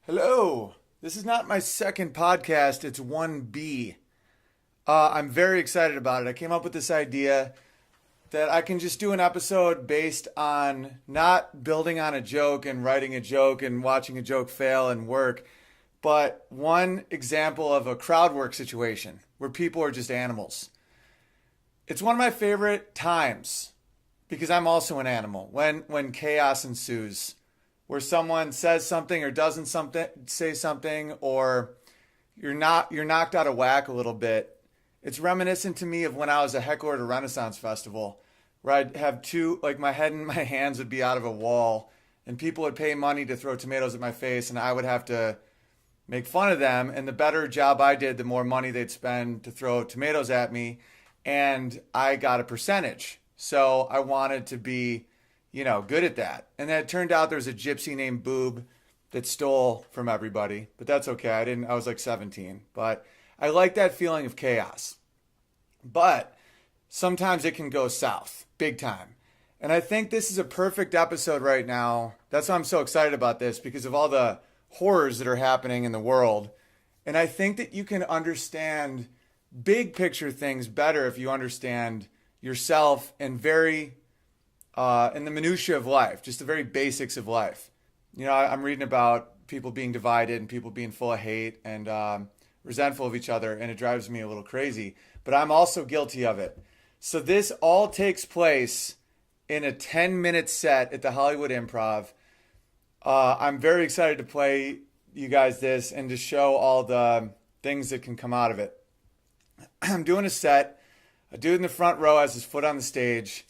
Hello. This is not my second podcast, it's 1B. I'm very excited about it. I came up with this idea that I can just do an episode based on not building on a joke and writing a joke and watching a joke fail and work, but one example of a crowd work situation where people are just animals. It's one of my favorite times because I'm also an animal when chaos ensues where someone says something or doesn't something say something or you're knocked out of whack a little bit. It's reminiscent to me of when I was a heckler at a Renaissance festival where I'd have my head and my hands would be out of a wall and people would pay money to throw tomatoes at my face and I would have to make fun of them. And the better job I did, the more money they'd spend to throw tomatoes at me. And I got a percentage. So I wanted to be good at that. And then it turned out there was a gypsy named Boob that stole from everybody, but that's okay. I was like 17, but I like that feeling of chaos. But sometimes it can go south, big time. And I think this is a perfect episode right now. That's why I'm so excited about this because of all the horrors that are happening in the world. And I think that you can understand big picture things better if you understand yourself and in the minutia of life, just the very basics of life. I'm reading about people being divided and people being full of hate and resentful of each other, and it drives me a little crazy. But I'm also guilty of it. So this all takes place in a 10-minute set at the Hollywood Improv. I'm very excited to play you guys this and to show all the things that can come out of it. I'm doing a set. A dude in the front row has his foot on the stage.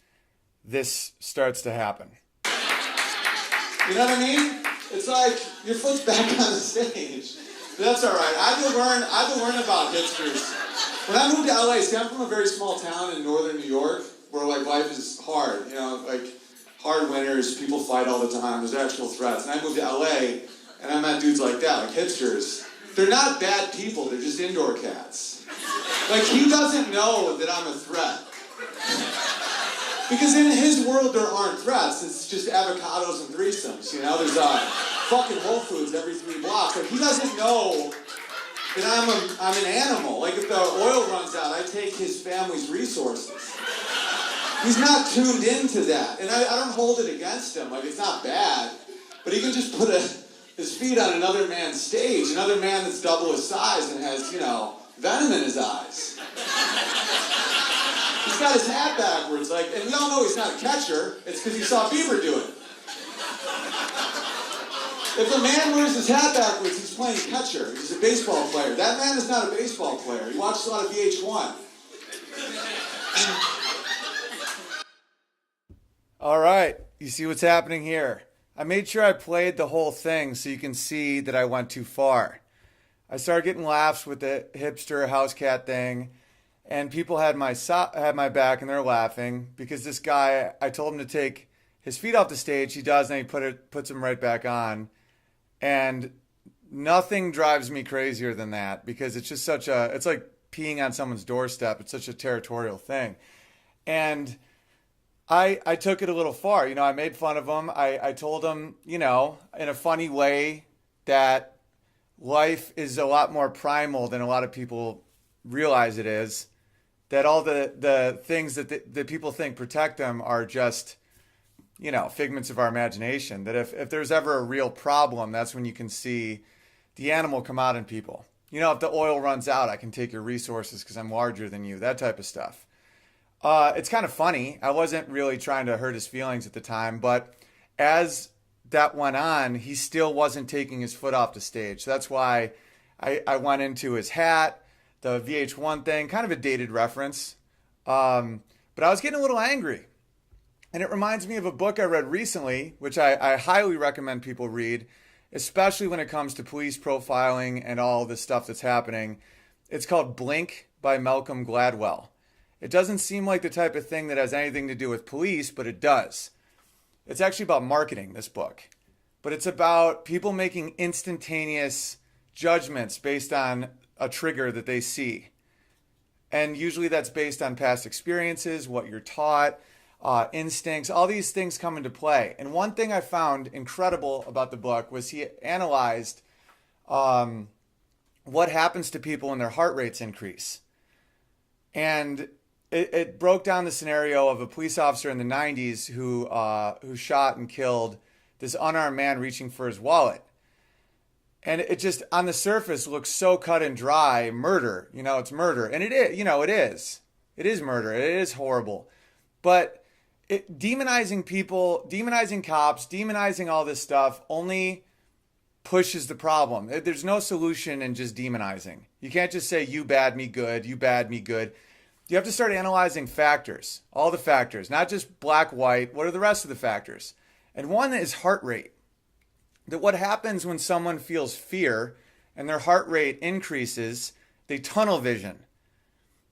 This starts to happen. You know what I mean? It's like your foot's back on the stage. But that's all right. I've been learning about hipsters. When I moved to LA, see, I'm from a very small town in northern New York where life is hard. Hard winters, people fight all the time. There's actual threats. And I moved to LA and I met dudes like that, like hipsters. They're not bad people. They're just indoor cats. He doesn't know that I'm a threat. Because in his world, there aren't threats. It's just avocados and threesomes, There's fucking Whole Foods every 3 blocks. He doesn't know that I'm an animal. If the oil runs out, I take his family's resources. He's not tuned into that. And I don't hold it against him. It's not bad. But he can just put his feet on another man's stage, another man that's double his size and has, venom in his eyes. He's got his hat backwards, and we all know he's not a catcher. It's because you saw Bieber do it. If a man wears his hat backwards, he's playing catcher. He's a baseball player. That man is not a baseball player. He watches a lot of VH1. All right, you see what's happening here. I made sure I played the whole thing so you can see that I went too far. I started getting laughs with the hipster house cat thing. And people had my back and they're laughing because this guy, I told him to take his feet off the stage. He does, and he puts them right back on. And nothing drives me crazier than that because it's just it's like peeing on someone's doorstep. It's such a territorial thing. And I took it a little far. I made fun of him. I told him, in a funny way that life is a lot more primal than a lot of people realize it is. That all the things that people think protect them are just, figments of our imagination. That if there's ever a real problem, that's when you can see the animal come out in people. If the oil runs out, I can take your resources because I'm larger than you, that type of stuff. It's kind of funny. I wasn't really trying to hurt his feelings at the time, but as that went on, he still wasn't taking his foot off the stage. That's why I went into his hat, the VH1 thing, kind of a dated reference. But I was getting a little angry. And it reminds me of a book I read recently, which I highly recommend people read, especially when it comes to police profiling and all the stuff that's happening. It's called Blink by Malcolm Gladwell. It doesn't seem like the type of thing that has anything to do with police, but it does. It's actually about marketing, this book. But it's about people making instantaneous judgments based on a trigger that they see. And usually that's based on past experiences, what you're taught, instincts, all these things come into play. And one thing I found incredible about the book was he analyzed what happens to people when their heart rates increase. And it broke down the scenario of a police officer in the 90s who shot and killed this unarmed man reaching for his wallet. And it just, on the surface, looks so cut and dry, murder. It's murder. And it is, it is. It is murder. It is horrible. But demonizing people, demonizing cops, demonizing all this stuff only pushes the problem. There's no solution in just demonizing. You can't just say, you bad, me good, you bad, me good. You have to start analyzing factors, all the factors, not just black, white. What are the rest of the factors? And one is heart rate. That what happens when someone feels fear and their heart rate increases, they tunnel vision.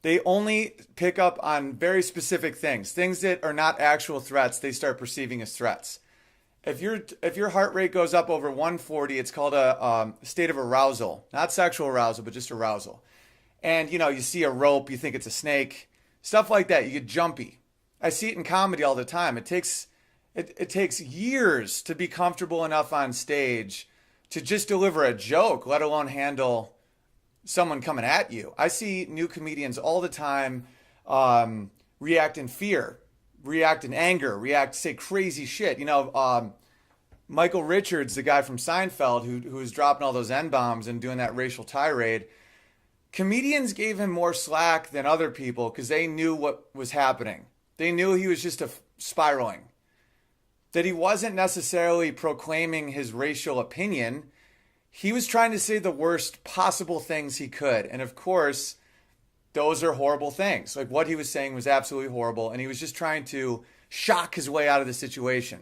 They only pick up on very specific things that are not actual threats, they start perceiving as threats. If your heart rate goes up over 140, it's called a state of arousal. Not sexual arousal, but just arousal. And, you see a rope, you think it's a snake. Stuff like that. You get jumpy. I see it in comedy all the time. It takes years to be comfortable enough on stage to just deliver a joke, let alone handle someone coming at you. I see new comedians all the time react in fear, react in anger, say crazy shit. Michael Richards, the guy from Seinfeld who was dropping all those N-bombs and doing that racial tirade, comedians gave him more slack than other people because they knew what was happening. They knew he was just spiraling. That he wasn't necessarily proclaiming his racial opinion. He was trying to say the worst possible things he could. And of course, those are horrible things. Like what he was saying was absolutely horrible. And he was just trying to shock his way out of the situation.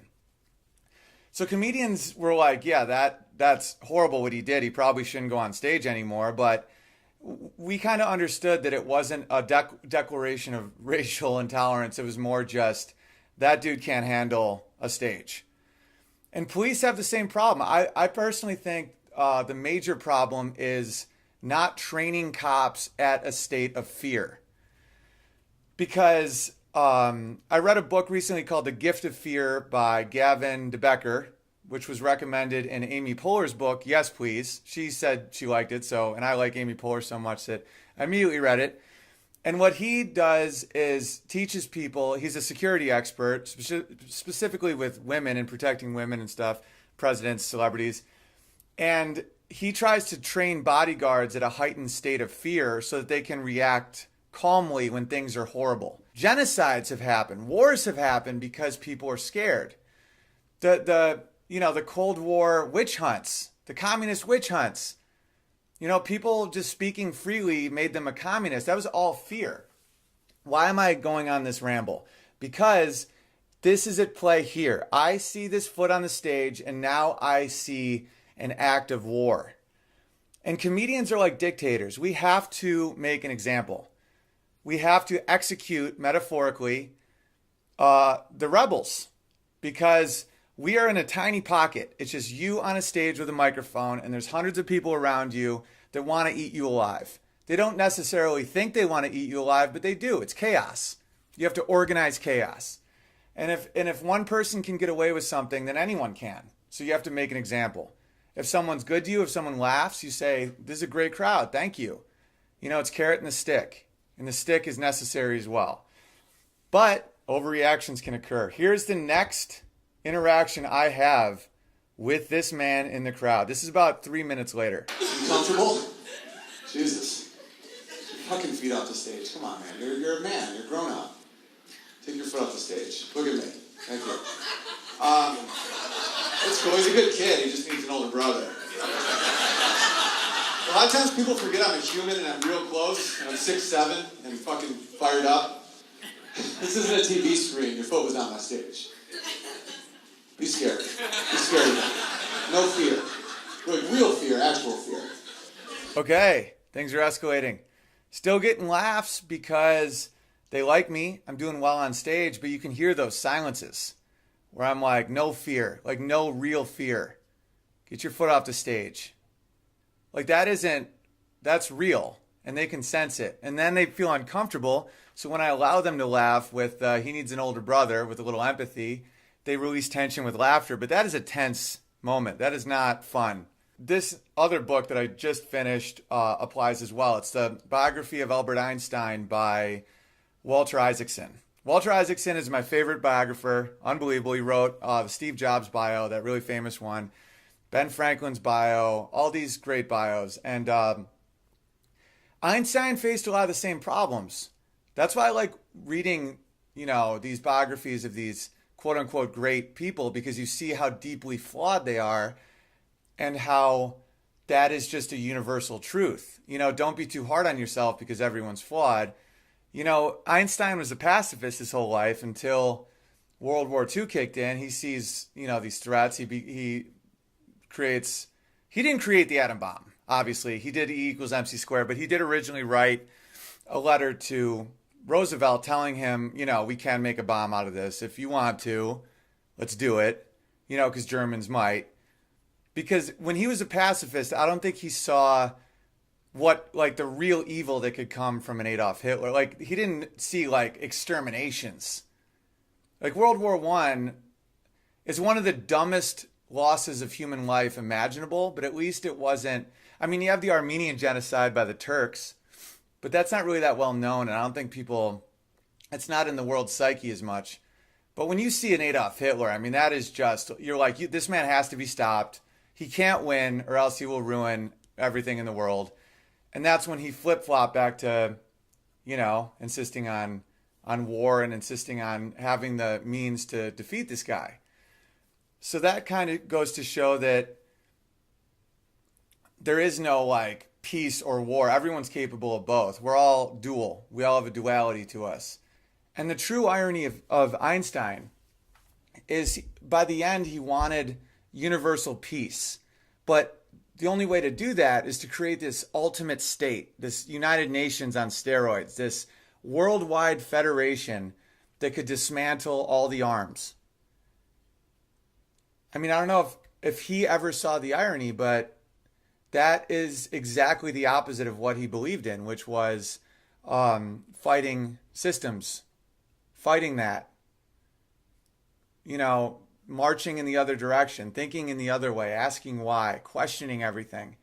So comedians were like, yeah, that's horrible what he did. He probably shouldn't go on stage anymore. But we kind of understood that it wasn't a declaration of racial intolerance. It was more just that dude can't handle a stage. And police have the same problem. I personally think the major problem is not training cops at a state of fear. Because I read a book recently called The Gift of Fear by Gavin DeBecker, which was recommended in Amy Poehler's book, Yes Please. She said she liked it, and I like Amy Poehler so much that I immediately read it. And what he does is teaches people, he's a security expert, specifically with women and protecting women and stuff, presidents, celebrities. And he tries to train bodyguards at a heightened state of fear so that they can react calmly when things are horrible. Genocides have happened. Wars have happened because people are scared. The Cold War witch hunts, the communist witch hunts. People just speaking freely made them a communist. That was all fear. Why am I going on this ramble? Because this is at play here. I see this foot on the stage, and now I see an act of war. And comedians are like dictators. We have to make an example. We have to execute, metaphorically, the rebels. Because we are in a tiny pocket. It's just you on a stage with a microphone, and there's hundreds of people around you that want to eat you alive. They don't necessarily think they want to eat you alive, but they do. It's chaos. You have to organize chaos. And if one person can get away with something, then anyone can. So you have to make an example. If someone's good to you, if someone laughs, you say, this is a great crowd, thank you. It's carrot and the stick. And the stick is necessary as well. But overreactions can occur. Here's the next interaction I have with this man in the crowd. This is about 3 minutes later. You comfortable? Jesus. Fucking feet off the stage. Come on, man. You're a man. You're grown up. Take your foot off the stage. Look at me. Thank you. It's cool. He's a good kid. He just needs an older brother. A lot of times people forget I'm a human and I'm real close and I'm 6'7" and fucking fired up. This isn't a TV screen. Your foot was on my stage. Be scared. Be scared of them. No fear. Like real fear, actual fear. Okay, things are escalating. Still getting laughs because they like me. I'm doing well on stage, but you can hear those silences where I'm like, no fear, like no real fear. Get your foot off the stage. Like that's real, and they can sense it. And then they feel uncomfortable, so when I allow them to laugh with, he needs an older brother, with a little empathy, they release tension with laughter, but that is a tense moment. That is not fun. this other book that I just finished applies as well. It's the biography of Albert Einstein by Walter Isaacson. Walter Isaacson is my favorite biographer. Unbelievable. He wrote the Steve Jobs bio, that really famous one, Ben Franklin's bio, all these great bios. And Einstein faced a lot of the same problems. That's why I like reading, these biographies of these quote unquote great people, because you see how deeply flawed they are and how that is just a universal truth. Don't be too hard on yourself because everyone's flawed. Einstein was a pacifist his whole life until World War II kicked in. He sees, these threats. He didn't create the atom bomb, obviously. He did E equals MC squared, but he did originally write a letter to Roosevelt telling him, we can make a bomb out of this. If you want to, let's do it, because Germans might. Because when he was a pacifist, I don't think he saw what, the real evil that could come from an Adolf Hitler. He didn't see, exterminations. World War I is one of the dumbest losses of human life imaginable, but at least it wasn't. I mean, you have the Armenian genocide by the Turks, but that's not really that well known, and I don't think it's not in the world psyche as much. But when you see an Adolf Hitler, I mean, that is just, you're like, this man has to be stopped. He can't win, or else he will ruin everything in the world. And that's when he flip-flopped back to, insisting on war and insisting on having the means to defeat this guy. So that kind of goes to show that there is no peace or war. Everyone's capable of both. We're all dual. We all have a duality to us. And the true irony of Einstein is by the end he wanted universal peace. But the only way to do that is to create this ultimate state, this United Nations on steroids, this worldwide federation that could dismantle all the arms. I mean, I don't know if he ever saw the irony, but that is exactly the opposite of what he believed in, which was fighting systems, fighting that, marching in the other direction, thinking in the other way, asking why, questioning everything.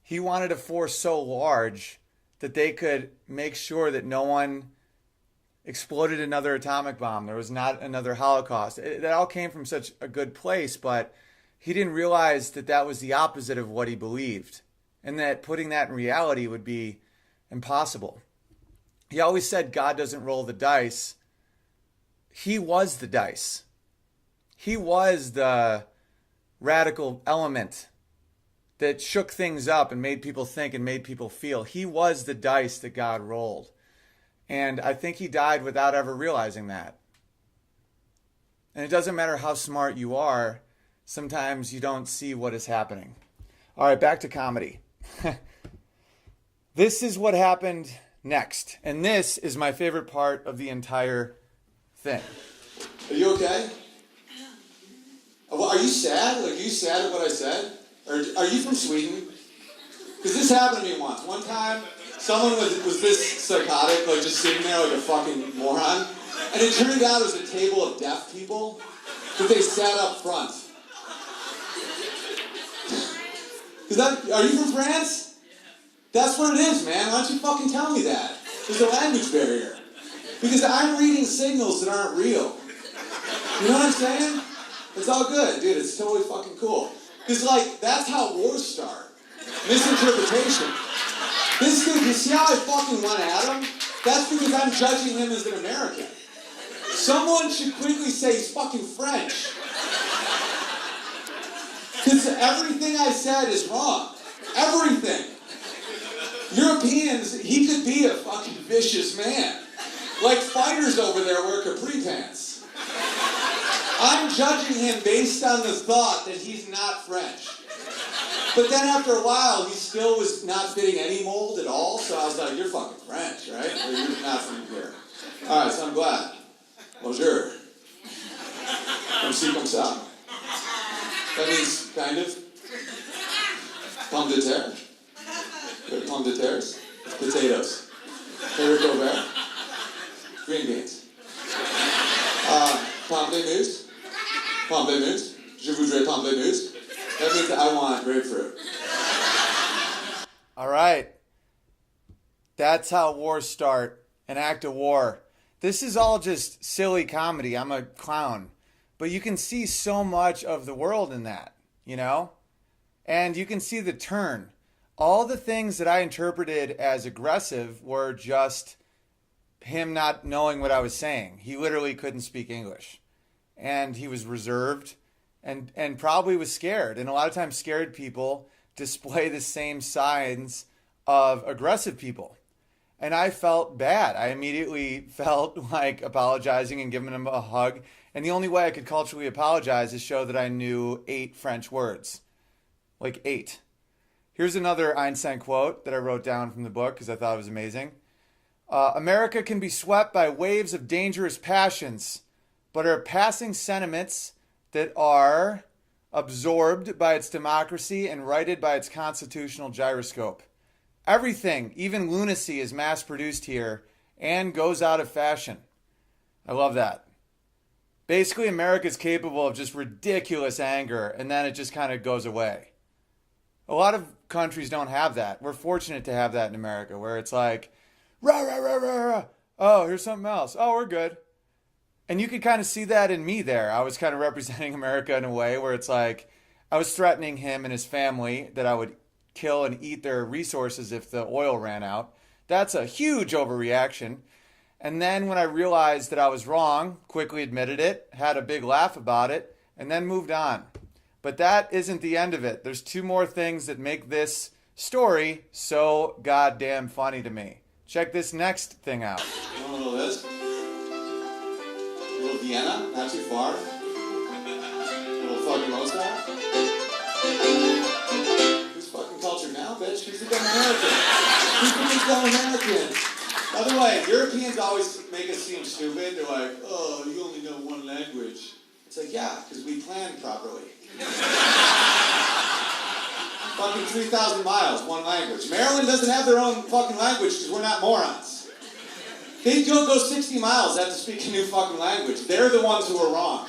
He wanted a force so large that they could make sure that no one exploded another atomic bomb. There was not another Holocaust. That all came from such a good place, but he didn't realize that that was the opposite of what he believed, and that putting that in reality would be impossible. He always said God doesn't roll the dice. He was the dice. He was the radical element that shook things up and made people think and made people feel. He was the dice that God rolled. And I think he died without ever realizing that. And it doesn't matter how smart you are, sometimes you don't see what is happening. All right, back to comedy. This is what happened next. And this is my favorite part of the entire thing. Are you okay? Are you sad? Are you sad at what I said? Or are you from Sweden? Because this happened to me once. One time, someone was this psychotic, just sitting there like a fucking moron. And it turned out it was a table of deaf people, but they sat up front. Are you from France? That's what it is, man. Why don't you fucking tell me that? There's a language barrier. Because I'm reading signals that aren't real. You know what I'm saying? It's all good, dude. It's totally fucking cool. Because, that's how wars start. Misinterpretation. This dude, you see how I fucking went at him? That's because I'm judging him as an American. Someone should quickly say he's fucking French. Because everything I said is wrong. Everything. Europeans, he could be a fucking vicious man. Like fighters over there wear capri pants. I'm judging him based on the thought that he's not French. But then after a while, he still was not fitting any mold at all, so I was like, you're fucking French, right? Or you're not from here. All right, so I'm glad. Bonjour. Comme comme ça. That means kind of. Pomme de terre. Pomme de terres. Potatoes. Haricot vert. Green beans. Pamplemousse. Pamplemousse. Je voudrais pamplemousse. That means I want grapefruit. All right. That's how wars start. An act of war. This is all just silly comedy. I'm a clown. But you can see so much of the world in that, you know? And you can see the turn. All the things that I interpreted as aggressive were just him not knowing what I was saying. He literally couldn't speak English. And he was reserved and probably was scared. And a lot of times scared people display the same signs of aggressive people. And I felt bad. I immediately felt like apologizing and giving him a hug. And the only way I could culturally apologize is show that I knew 8 French words. Like 8. Here's another Einstein quote that I wrote down from the book because I thought it was amazing. America can be swept by waves of dangerous passions, but are passing sentiments that are absorbed by its democracy and righted by its constitutional gyroscope. Everything, even lunacy, is mass-produced here and goes out of fashion. I love that. Basically, America is capable of just ridiculous anger, and then it just kind of goes away. A lot of countries don't have that. We're fortunate to have that in America, where it's like, rah, rah, rah, rah, rah. Oh, here's something else. Oh, we're good. And you could kind of see that in me there. I was kind of representing America in a way where it's like, I was threatening him and his family that I would kill and eat their resources if the oil ran out. That's a huge overreaction. And then when I realized that I was wrong, quickly admitted it, had a big laugh about it, and then moved on. But that isn't the end of it. There's 2 more things that make this story so goddamn funny to me. Check this next thing out. You want a little of this? A little Vienna, not too far. A little fucking Moscow. Who's fucking cultured now, bitch? Who's the dumb American? Who's the big dumb American? By the way, Europeans always make us seem stupid. They're like, oh, you only know 1 language. It's like, yeah, because we planned properly. Fucking 3,000 miles, 1 language. Maryland doesn't have their own fucking language because we're not morons. They don't go 60 miles after speaking a new fucking language. They're the ones who are wrong.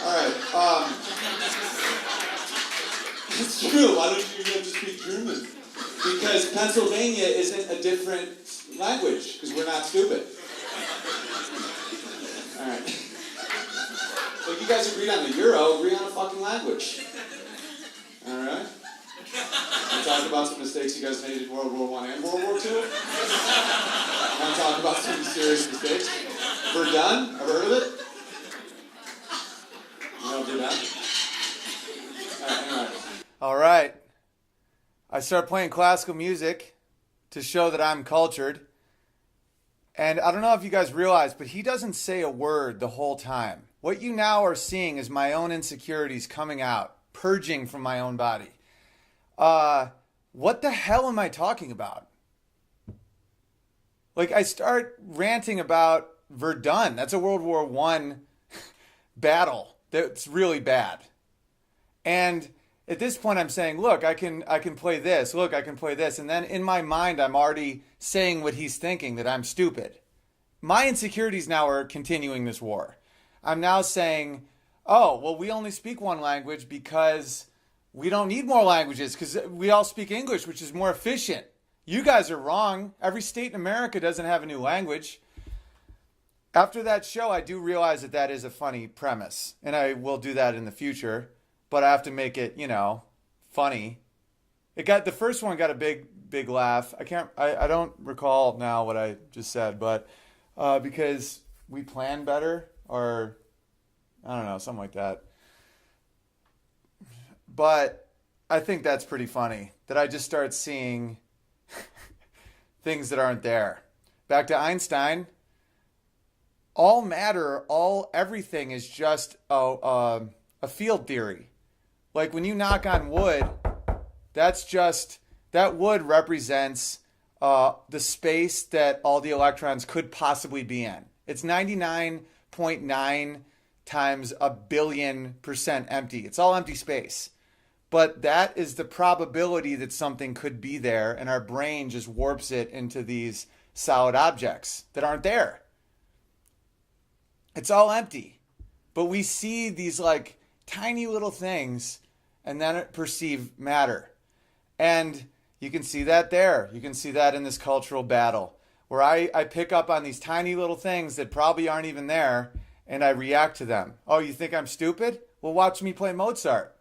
Alright, it's true. Why don't you have to speak German? Because Pennsylvania isn't a different language, because we're not stupid. Alright. But you guys agreed on the euro, agree on a fucking language. Alright? Want to talk about some mistakes you guys made in World War I and World War II? Want to talk about some serious mistakes? Verdun? Ever heard of it? You know Verdun? Alright, anyway. Alright. I start playing classical music to show that I'm cultured. And I don't know if you guys realize, but he doesn't say a word the whole time. What you now are seeing is my own insecurities coming out, purging from my own body. What the hell am I talking about? Like, I start ranting about Verdun. That's a World War I battle that's really bad. And at this point, I'm saying, look, I can play this. Look, I can play this. And then in my mind, I'm already saying what he's thinking, that I'm stupid. My insecurities now are continuing this war. I'm now saying, oh, well, we only speak 1 language because we don't need more languages because we all speak English, which is more efficient. You guys are wrong. Every state in America doesn't have a new language. After that show, I do realize that that is a funny premise, and I will do that in the future. But I have to make it, funny. The first one got a big laugh. I don't recall now what I just said, but because we plan better, or I don't know, something like that. But I think that's pretty funny that I just start seeing things that aren't there. Back to Einstein. All matter, everything is just a field theory. Like when you knock on wood, that wood represents the space that all the electrons could possibly be in. It's 99.9 times a billion% empty. It's all empty space. But that is the probability that something could be there, and our brain just warps it into these solid objects that aren't there. It's all empty. But we see these like tiny little things and then perceive matter. And you can see that there. You can see that in this cultural battle where I pick up on these tiny little things that probably aren't even there and I react to them. Oh, you think I'm stupid? Well, watch me play Mozart.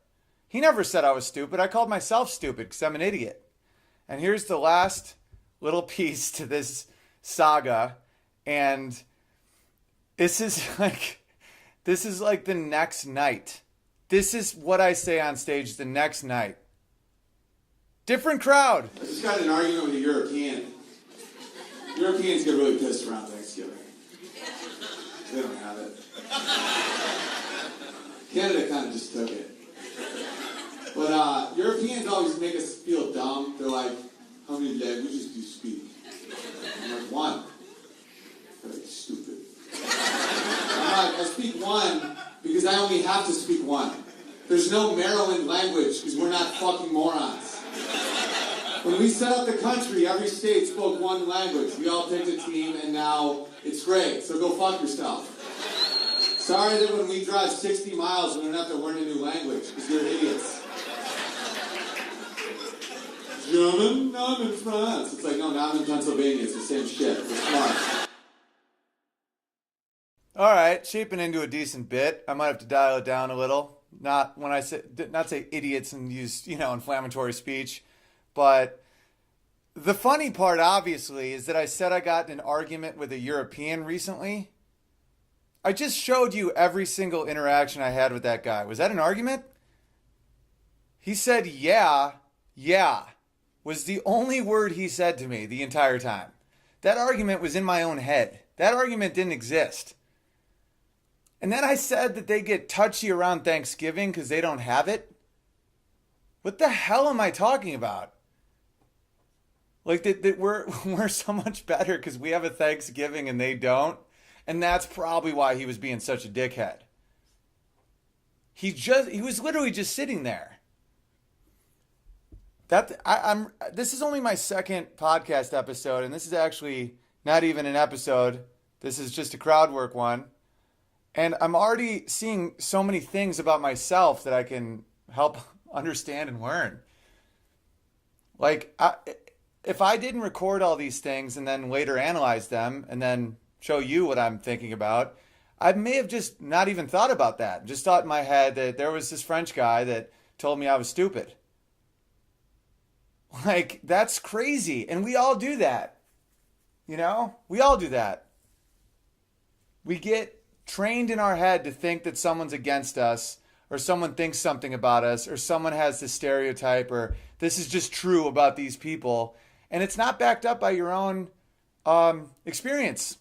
He never said I was stupid. I called myself stupid because I'm an idiot. And here's the last little piece to this saga. And this is like the next night. This is what I say on stage the next night. Different crowd. I just got in an argument with a European. Europeans get really pissed around Thanksgiving. They don't have it. Canada kind of just took it. But Europeans always make us feel dumb. They're like, how many languages do you speak? I'm like, one. They're like, stupid. I'm like, I speak one because I only have to speak one. There's no Maryland language because we're not fucking morons. When we set up the country, every state spoke one language. We all picked a team, and now it's great. So go fuck yourself. Sorry that when we drive 60 miles, we don't have to learn a new language, because you're idiots. German? No, I'm in France. It's like, no, now I'm in Pennsylvania. It's the same shit. We're smart. All right, shaping into a decent bit. I might have to dial it down a little. Not say idiots and use, inflammatory speech. But the funny part, obviously, is that I said I got in an argument with a European recently. I just showed you every single interaction I had with that guy. Was that an argument? He said, yeah, was the only word he said to me the entire time. That argument was in my own head. That argument didn't exist. And then I said that they get touchy around Thanksgiving because they don't have it. What the hell am I talking about? Like that we're so much better because we have a Thanksgiving and they don't. And that's probably why he was being such a dickhead. He was literally just sitting there. This is only my second podcast episode, and this is actually not even an episode. This is just a crowd work one. And I'm already seeing so many things about myself that I can help understand and learn. Like, if I didn't record all these things and then later analyze them and then show you what I'm thinking about, I may have just not even thought about that. Just thought in my head that there was this French guy that told me I was stupid. Like, that's crazy. And we all do that. We all do that. We get trained in our head to think that someone's against us, or someone thinks something about us, or someone has this stereotype, or this is just true about these people. And it's not backed up by your own experience.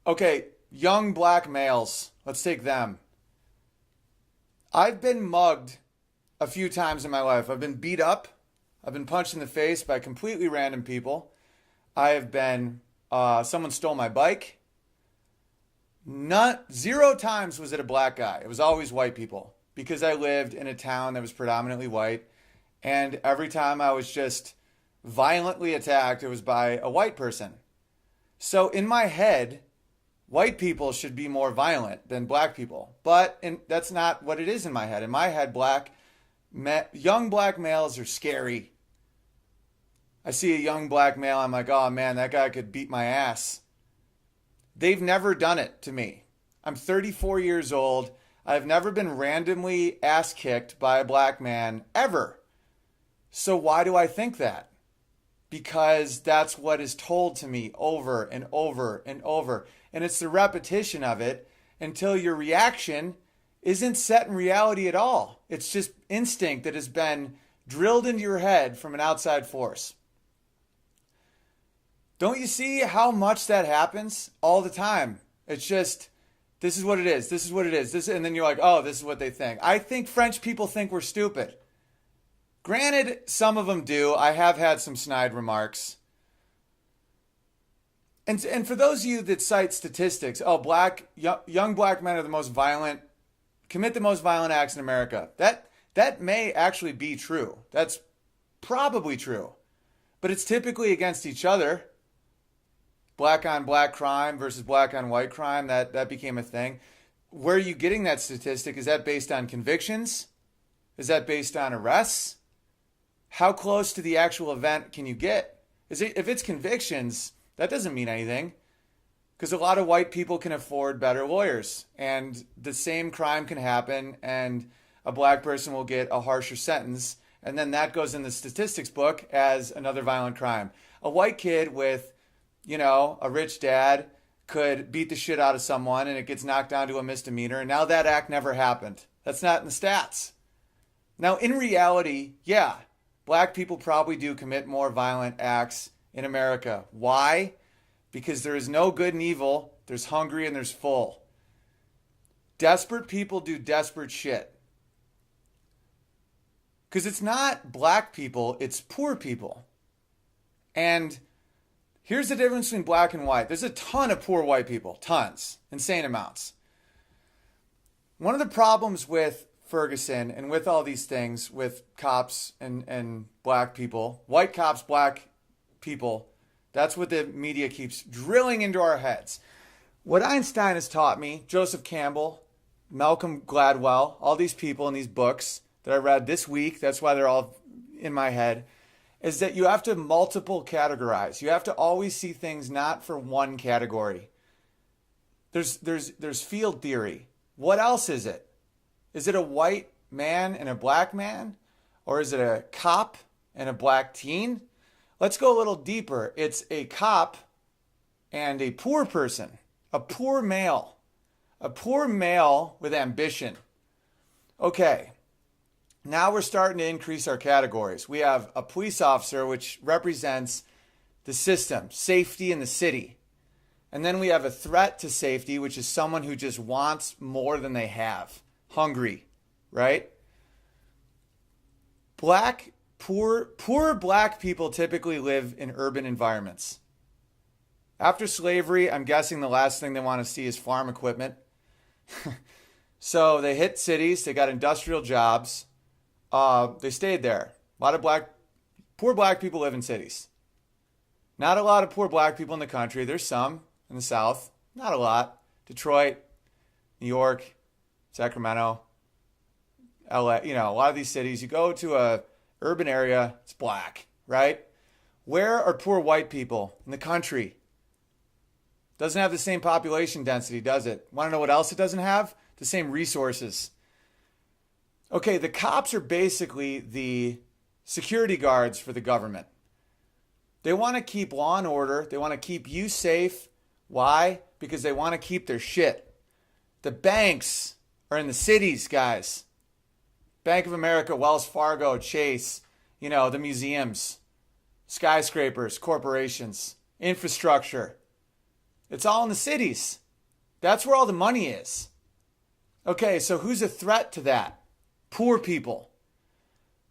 Okay, young black males. Let's take them. I've been mugged a few times in my life. I've been beat up. I've been punched in the face by completely random people. I have been, someone stole my bike. Zero times was it a black guy. It was always white people because I lived in a town that was predominantly white. And every time I was just violently attacked, it was by a white person. So in my head, white people should be more violent than black people. But that's not what it is in my head. In my head, young black males are scary. I see a young black male, I'm like, oh man, that guy could beat my ass. They've never done it to me. I'm 34 years old. I've never been randomly ass kicked by a black man ever. So why do I think that? Because that's what is told to me over and over and over. And it's the repetition of it until your reaction isn't set in reality at all. It's just instinct that has been drilled into your head from an outside force. Don't you see how much that happens all the time? It's just, this is what it is. This is what it is. And then you're like, oh, this is what they think. I think French people think we're stupid. Granted, some of them do. I have had some snide remarks. And for those of you that cite statistics, young black men are the most violent, commit the most violent acts in America. That may actually be true. That's probably true. But it's typically against each other. Black on black crime versus black on white crime, that became a thing. where are you getting that statistic? Is that based on convictions? Is that based on arrests? How close to the actual event can you get? If it's convictions, that doesn't mean anything, because a lot of white people can afford better lawyers, and the same crime can happen and a black person will get a harsher sentence, and then that goes in the statistics book as another violent crime. A white kid with, a rich dad could beat the shit out of someone and it gets knocked down to a misdemeanor, and now that act never happened. That's not in the stats. Now, in reality, yeah, black people probably do commit more violent acts in America. Why? Because there is no good and evil. There's hungry and there's full. Desperate people do desperate shit. Because it's not black people, it's poor people. And here's the difference between black and white. There's a ton of poor white people. Tons. Insane amounts. One of the problems with Ferguson and with all these things, with cops and black people, white cops, black people, that's what the media keeps drilling into our heads. What Einstein has taught me, Joseph Campbell, Malcolm Gladwell, all these people in these books that I read this week, that's why they're all in my head, is that you have to multiple categorize. You have to always see things not for one category. There's field theory. What else is it? Is it a white man and a black man? Or is it a cop and a black teen? Let's go a little deeper. It's a cop and a poor person, a poor male with ambition. Okay, now we're starting to increase our categories. We have a police officer, which represents the system, safety in the city. And then we have a threat to safety, which is someone who just wants more than they have. Hungry, right? Poor black people typically live in urban environments. After slavery, I'm guessing the last thing they want to see is farm equipment. So they hit cities, they got industrial jobs, they stayed there. A lot of poor black people live in cities. Not a lot of poor black people in the country. There's some in the South, not a lot. Detroit, New York, Sacramento, LA, a lot of these cities, you go to a urban area, it's black, right? Where are poor white people in the country? Doesn't have the same population density, does it? Want to know what else it doesn't have? The same resources. Okay, the cops are basically the security guards for the government. They want to keep law and order. They want to keep you safe. Why? Because they want to keep their shit. The banks are in the cities, guys. Bank of America, Wells Fargo, Chase, the museums, skyscrapers, corporations, infrastructure. It's all in the cities. That's where all the money is. Okay, so who's a threat to that? Poor people.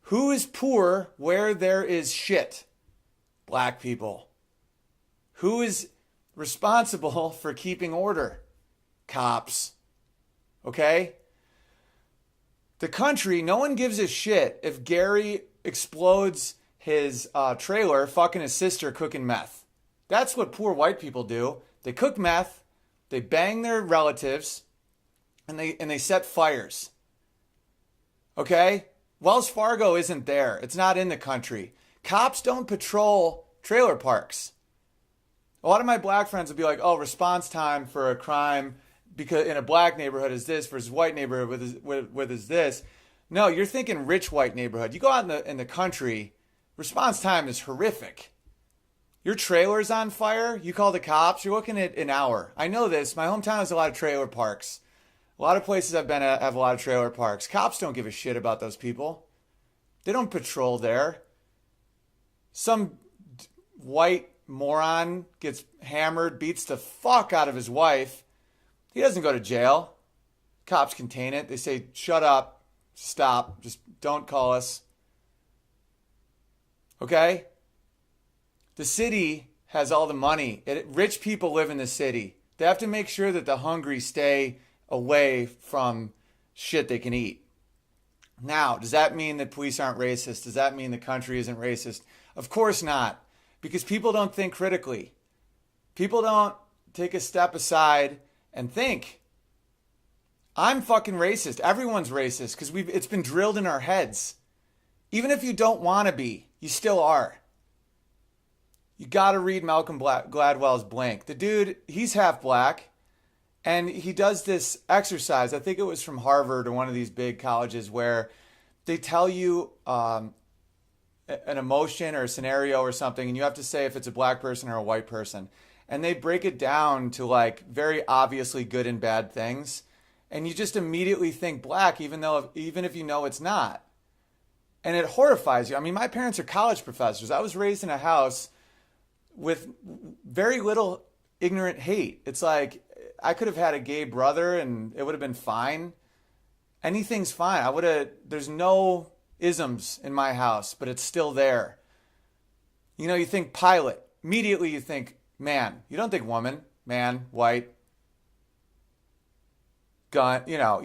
Who is poor where there is shit? Black people. Who is responsible for keeping order? Cops. Okay? The country, no one gives a shit if Gary explodes his trailer fucking his sister cooking meth. That's what poor white people do. They cook meth, they bang their relatives, and they set fires. Okay? Wells Fargo isn't there. It's not in the country. Cops don't patrol trailer parks. A lot of my black friends will be like, oh, response time for a crime because in a black neighborhood is this versus white neighborhood with is this. No, you're thinking rich white neighborhood. You go out in the country, response time is horrific. Your trailer's on fire, you call the cops, you're looking at an hour. I know this. My hometown has a lot of trailer parks. A lot of places I've been at have a lot of trailer parks. Cops don't give a shit about those people. They don't patrol there. Some white moron gets hammered, beats the fuck out of his wife. He doesn't go to jail. Cops contain it. They say, shut up, stop, just don't call us. Okay? The city has all the money. Rich people live in the city. They have to make sure that the hungry stay away from shit they can eat. Now, does that mean that police aren't racist? Does that mean the country isn't racist? Of course not. Because people don't think critically. People don't take a step aside and think. I'm fucking racist. Everyone's racist because it's been drilled in our heads. Even if you don't want to be, you still are. You got to read Malcolm Gladwell's Blank. The dude, he's half black, and he does this exercise. I think it was from Harvard or one of these big colleges where they tell you an emotion or a scenario or something, and you have to say if it's a black person or a white person. And they break it down to like very obviously good and bad things. And you just immediately think black, even if you know it's not. And it horrifies you. I mean, my parents are college professors. I was raised in a house with very little ignorant hate. It's like I could have had a gay brother and it would have been fine. Anything's fine. There's no isms in my house, but it's still there. You know, you think pilot. Immediately you think man. You don't think woman, man, white, gun. You know,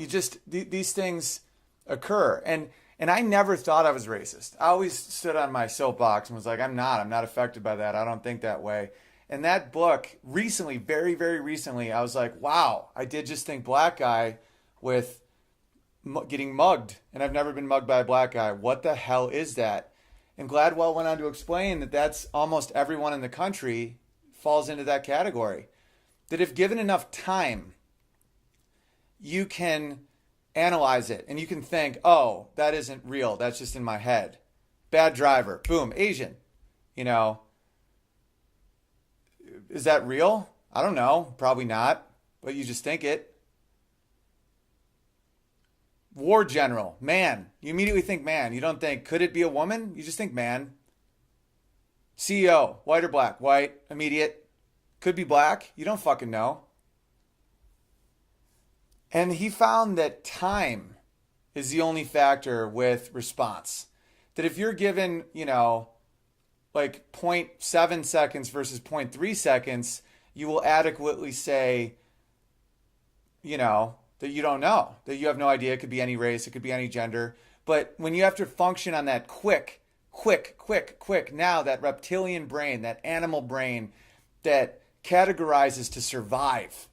these things occur. And I never thought I was racist. I always stood on my soapbox and was like, I'm not affected by that. I don't think that way. And that book recently, very, very recently, I was like, wow, I did just think black guy with getting mugged. And I've never been mugged by a black guy. What the hell is that? And Gladwell went on to explain that that's almost everyone in the country falls into that category. That if given enough time, you can analyze it and you can think, oh, that isn't real. That's just in my head. Bad driver. Boom. Asian. You know, is that real? I don't know. Probably not. But you just think it. War general. Man. You immediately think man. You don't think, could it be a woman? You just think man. CEO. White or black? White. Immediate. Could be black. You don't fucking know. And he found that time is the only factor with response. That if you're given, you know, like 0.7 seconds versus 0.3 seconds, you will adequately say, you know, that you don't know, that you have no idea. It could be any race, it could be any gender. But when you have to function on that quick, now that reptilian brain, that animal brain that categorizes to survive.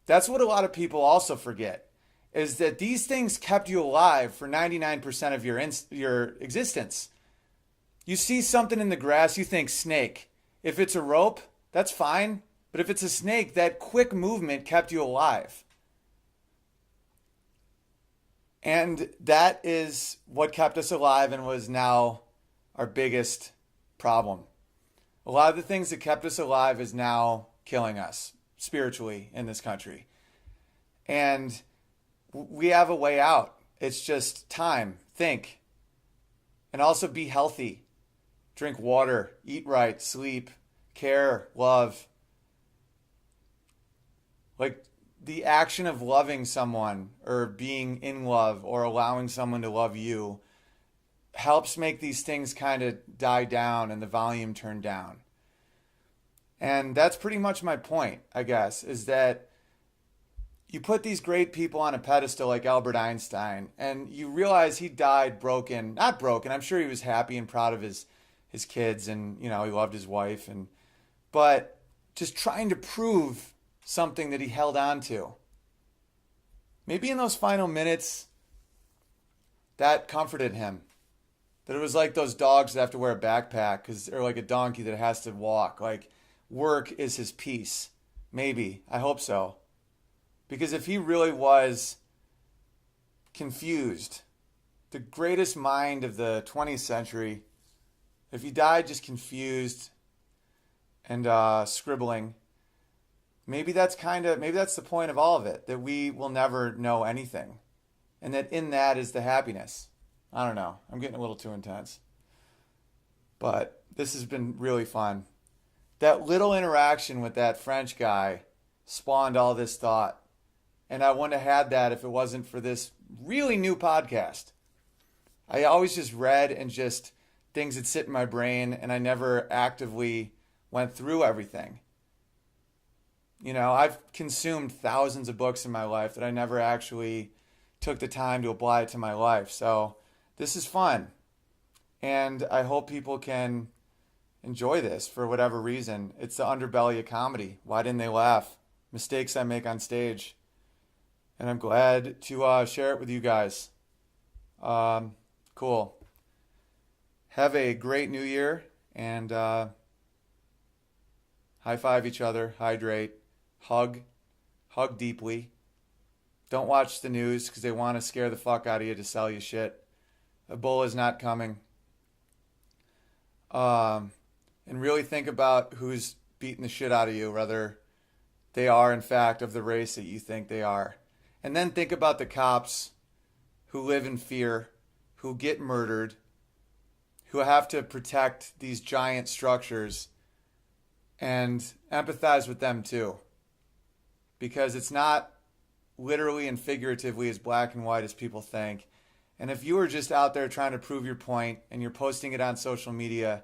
That's what a lot of people also forget, is that these things kept you alive for 99% of your existence. You see something in the grass, you think snake. If it's a rope, that's fine. But if it's a snake, that quick movement kept you alive. And that is what kept us alive and was now our biggest problem. A lot of the things that kept us alive is now killing us spiritually in this country. And we have a way out. It's just time. Think. And also be healthy. Drink water. Eat right. Sleep. Care. Love. Like the action of loving someone or being in love or allowing someone to love you helps make these things kind of die down and the volume turn down. And that's pretty much my point, I guess, is that you put these great people on a pedestal like Albert Einstein, and you realize he died broken. Not broken. I'm sure he was happy and proud of his kids, and you know he loved his wife, but just trying to prove something that he held on to. Maybe in those final minutes, that comforted him. That it was like those dogs that have to wear a backpack, or like a donkey that has to walk. Like, work is his peace. Maybe. I hope so. Because if he really was confused, the greatest mind of the 20th century, if he died just confused and scribbling, maybe that's the point of all of it, that we will never know anything. And that in that is the happiness. I don't know. I'm getting a little too intense. But this has been really fun. That little interaction with that French guy spawned all this thought. And I wouldn't have had that if it wasn't for this really new podcast. I always just read and just things that sit in my brain, and I never actively went through everything. You know, I've consumed thousands of books in my life that I never actually took the time to apply it to my life. So this is fun. And I hope people can enjoy this for whatever reason. It's the underbelly of comedy. Why didn't they laugh? Mistakes I make on stage. And I'm glad to share it with you guys. Cool. Have a great new year, and high five each other, hydrate, hug, hug deeply. Don't watch the news because they want to scare the fuck out of you to sell you shit. Ebola's not coming. And really think about who's beating the shit out of you, whether they are, in fact, of the race that you think they are. And then think about the cops who live in fear, who get murdered, who have to protect these giant structures, and empathize with them too. Because it's not literally and figuratively as black and white as people think. And if you are just out there trying to prove your point and you're posting it on social media,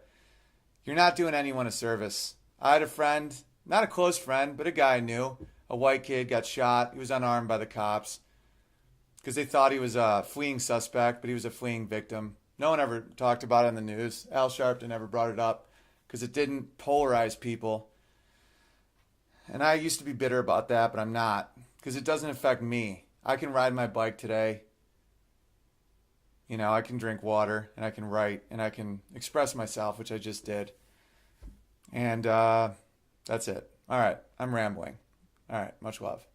you're not doing anyone a service. I had a friend, not a close friend, but a guy I knew, a white kid, got shot. He was unarmed by the cops because they thought he was a fleeing suspect, but he was a fleeing victim. No one ever talked about it in the news. Al Sharpton never brought it up because it didn't polarize people. And I used to be bitter about that, but I'm not because it doesn't affect me. I can ride my bike today. You know, I can drink water and I can write and I can express myself, which I just did. And that's it. All right, I'm rambling. All right, much love.